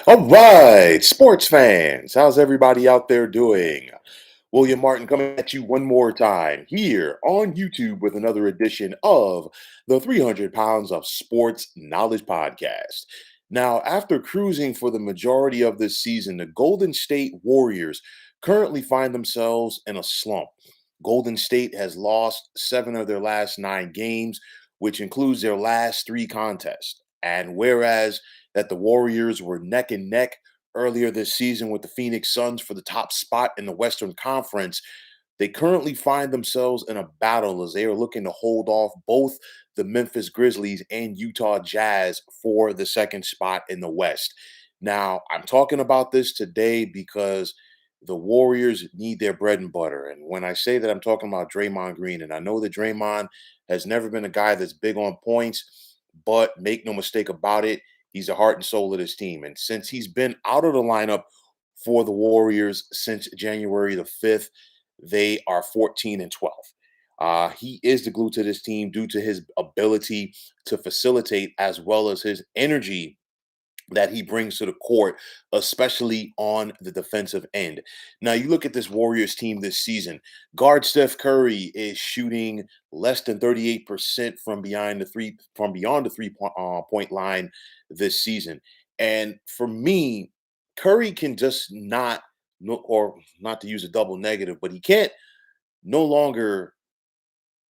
All right, sports fans, how's everybody out there doing? William Martin coming at you one more time here on YouTube with another edition of the 300 Pounds of Sports Knowledge Podcast. Now, after cruising for the majority of this season, the Golden State Warriors currently find themselves in a slump. Golden State has lost 7 of their last 9 games, which includes their last 3 contests. And whereas that the Warriors were neck and neck earlier this season with the Phoenix Suns for the top spot in the Western Conference, they currently find themselves in a battle as they are looking to hold off both the Memphis Grizzlies and Utah Jazz for the second spot in the West. Now, I'm talking about this today because the Warriors need their bread and butter. And when I say that, I'm talking about Draymond Green. And I know that Draymond has never been a guy that's big on points, but make no mistake about it, he's the heart and soul of this team. And since he's been out of the lineup for the Warriors since January the 5th, they are 14 and 12. He is the glue to this team due to his ability to facilitate as well as his energy that he brings to the court, especially on the defensive end. Now, you look at this Warriors team this season. Guard Steph Curry is shooting less than 38% from beyond the three point line this season. And for me, Curry can just not no, or not to use a double negative, but he can't no longer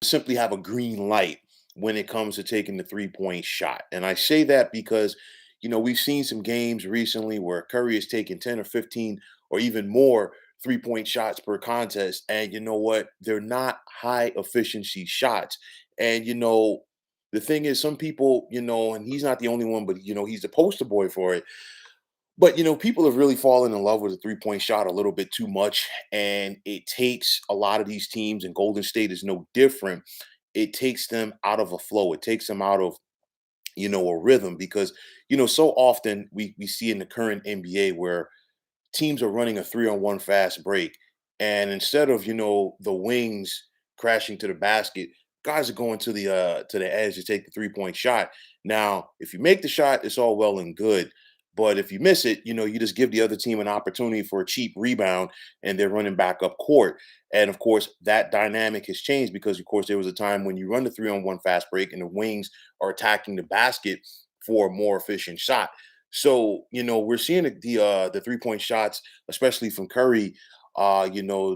simply have a green light when it comes to taking the 3-point shot. And I say that because, we've seen some games recently where Curry has taken 10 or 15 or even more 3-point shots per contest. And you know what? They're not high efficiency shots. And, the thing is, some people, and he's not the only one, but, he's the poster boy for it. But people have really fallen in love with the 3-point shot a little bit too much, and it takes a lot of these teams, and Golden State is no different. It takes them out of a flow. It takes them out of a rhythm because so often we see in the current NBA where teams are running a 3-on-1 fast break, and instead of the wings crashing to the basket, guys are going to the edge to take the 3-point shot. Now, if you make the shot, it's all well and good. But if you miss it, you just give the other team an opportunity for a cheap rebound and they're running back up court. And of course, that dynamic has changed because, of course, there was a time when you run the 3-on-1 fast break and the wings are attacking the basket for a more efficient shot. So, we're seeing the 3-point shots, especially from Curry,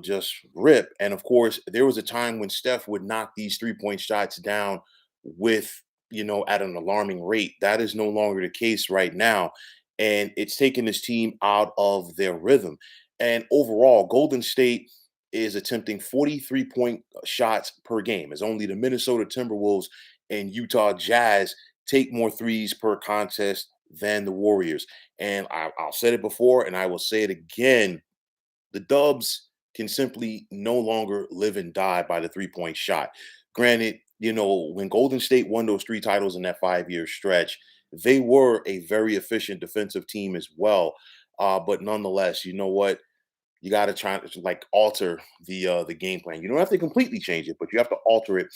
just rip. And of course, there was a time when Steph would knock these 3-point shots down with, at an alarming rate. That is no longer the case right now. And it's taken this team out of their rhythm. And overall, Golden State is attempting 43-point shots per game. As only the Minnesota Timberwolves and Utah Jazz take more threes per contest than the Warriors. And I'll said it before, and I will say it again. The Dubs can simply no longer live and die by the 3-point shot. Granted, when Golden State won those 3 titles in that 5-year stretch, they were a very efficient defensive team as well. But nonetheless, you know what? You got to try to like alter the game plan. You don't have to completely change it, but you have to alter it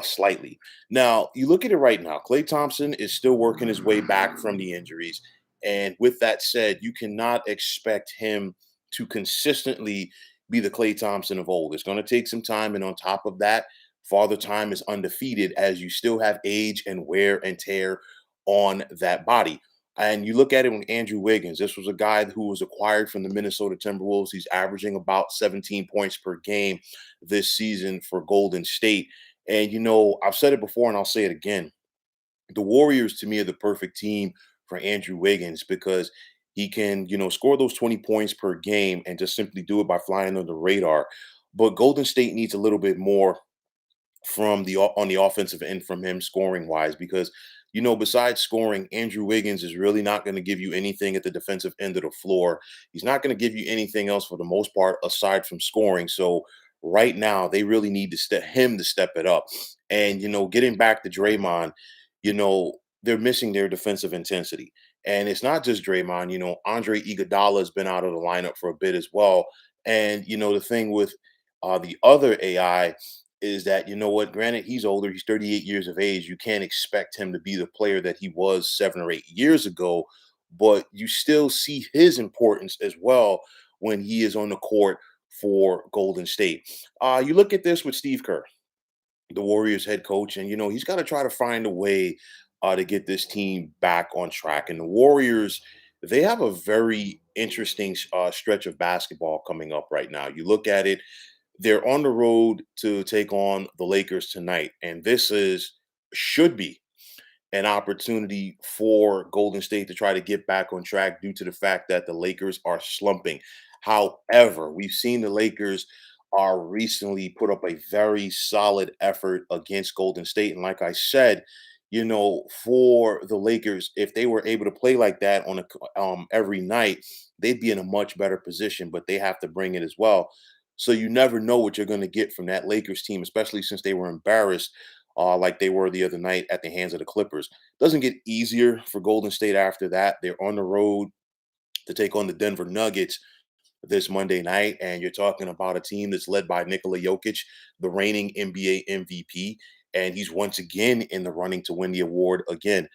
slightly. Now, you look at it right now. Klay Thompson is still working his way back from the injuries, and with that said, you cannot expect him to consistently be the Klay Thompson of old. It's going to take some time, and on top of that, Father Time is undefeated as you still have age and wear and tear on that body. And you look at it with Andrew Wiggins. This was a guy who was acquired from the Minnesota Timberwolves. He's averaging about 17 points per game this season for Golden State. And, I've said it before and I'll say it again. The Warriors, to me, are the perfect team for Andrew Wiggins because he can, score those 20 points per game and just simply do it by flying under the radar. But Golden State needs a little bit more on the offensive end from him scoring wise because besides scoring, Andrew Wiggins is really not going to give you anything at the defensive end of the floor. He's not going to give you anything else for the most part aside from scoring. So right now they really need to step it up. And getting back to Draymond, they're missing their defensive intensity. And it's not just Draymond, Andre Iguodala has been out of the lineup for a bit as well. And the thing with the other AI is that what? Granted, he's older. He's 38 years of age. You can't expect him to be the player that he was 7 or 8 years ago. but you still see his importance as well when he is on the court for Golden State. You look at this with Steve Kerr, the Warriors head coach, and he's got to try to find a way to get this team back on track. And the Warriors, they have a very interesting stretch of basketball coming up right now. You look at it; they're on the road to take on the Lakers tonight, and this is should be an opportunity for Golden State to try to get back on track due to the fact that the Lakers are slumping. However, we've seen the Lakers are recently put up a very solid effort against Golden State. And like I said, for the Lakers, if they were able to play like that on every night, they'd be in a much better position, but they have to bring it as well. So you never know what you're going to get from that Lakers team, especially since they were embarrassed like they were the other night at the hands of the Clippers. Doesn't get easier for Golden State after that. They're on the road to take on the Denver Nuggets this Monday night, and you're talking about a team that's led by Nikola Jokic, the reigning NBA MVP, and he's once again in the running to win the award again.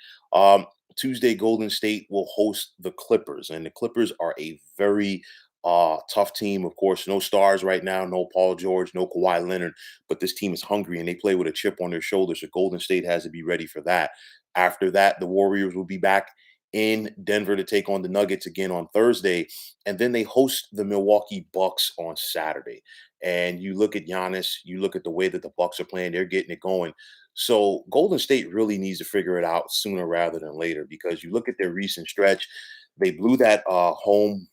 Tuesday, Golden State will host the Clippers, and the Clippers are a very tough team. Of course, no stars right now, no Paul George, no Kawhi Leonard, but this team is hungry and they play with a chip on their shoulder. So Golden State has to be ready for that. After that, the Warriors will be back in Denver to take on the Nuggets again on Thursday, and then they host the Milwaukee Bucks on Saturday. And you look at Giannis, you look at the way that the Bucks are playing, they're getting it going. So Golden State really needs to figure it out sooner rather than later because you look at their recent stretch, they blew that home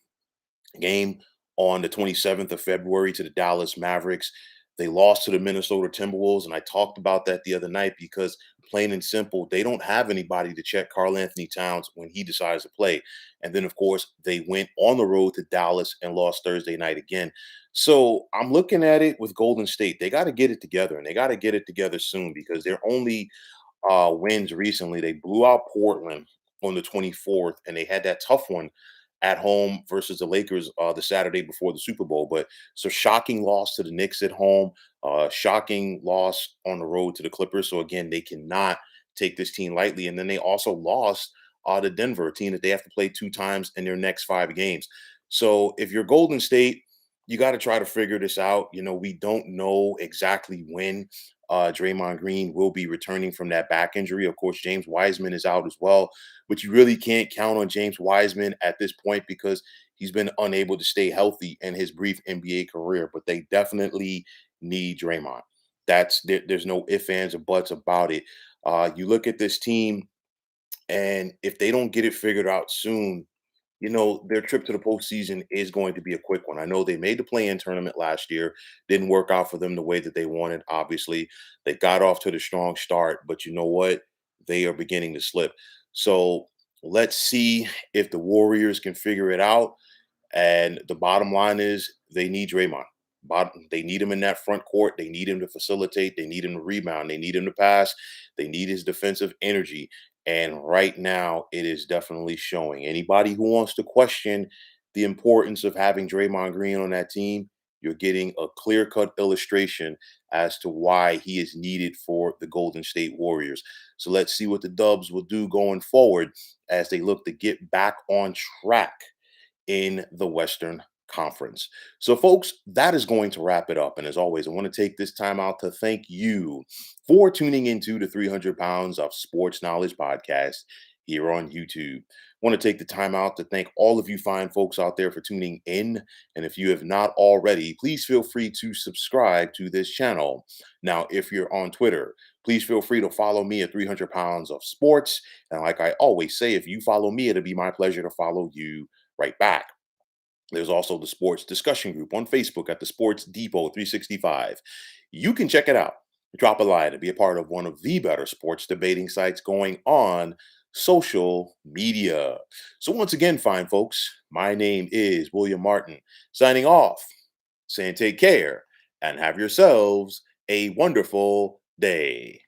game on the 27th of February to the Dallas Mavericks. They lost to the Minnesota Timberwolves, and I talked about that the other night because plain and simple, they don't have anybody to check Karl Anthony Towns when he decides to play. And then, of course, they went on the road to Dallas and lost Thursday night again. So I'm looking at it with Golden State. They got to get it together, and they got to get it together soon because they're only wins recently. They blew out Portland on the 24th, and they had that tough one at home versus the Lakers the Saturday before the Super Bowl. But so shocking loss to the Knicks at home, shocking loss on the road to the Clippers. So again, they cannot take this team lightly. And then they also lost to Denver, a team that they have to play two times in their next five games. So if you're Golden State, you got to try to figure this out. We don't know exactly when Draymond Green will be returning from that back injury. Of course, James Wiseman is out as well, but you really can't count on James Wiseman at this point because he's been unable to stay healthy in his brief NBA career. But they definitely need Draymond. There's no ifs, ands, or buts about it. You look at this team, and if they don't get it figured out soon, their trip to the postseason is going to be a quick one. I know they made the play-in tournament last year, didn't work out for them the way that they wanted. Obviously, they got off to the strong start, but you know what? They are beginning to slip. So let's see if the Warriors can figure it out. And the bottom line is they need Draymond. They need him in that front court. They need him to facilitate. They need him to rebound. They need him to pass. They need his defensive energy. And right now, it is definitely showing. Anybody who wants to question the importance of having Draymond Green on that team, you're getting a clear cut illustration as to why he is needed for the Golden State Warriors. So let's see what the Dubs will do going forward as they look to get back on track in the Western Conference. So, folks, that is going to wrap it up. And as always, I want to take this time out to thank you for tuning into the 300 Pounds of Sports Knowledge podcast here on YouTube. I want to take the time out to thank all of you fine folks out there for tuning in. And if you have not already, please feel free to subscribe to this channel. Now, if you're on Twitter, please feel free to follow me at 300 Pounds of Sports. And like I always say, if you follow me, it'll be my pleasure to follow you right back. There's also the sports discussion group on Facebook at the Sports Depot 365. You can check it out. Drop a line and be a part of one of the better sports debating sites going on social media. So once again, fine folks, my name is William Martin, signing off, saying take care and have yourselves a wonderful day.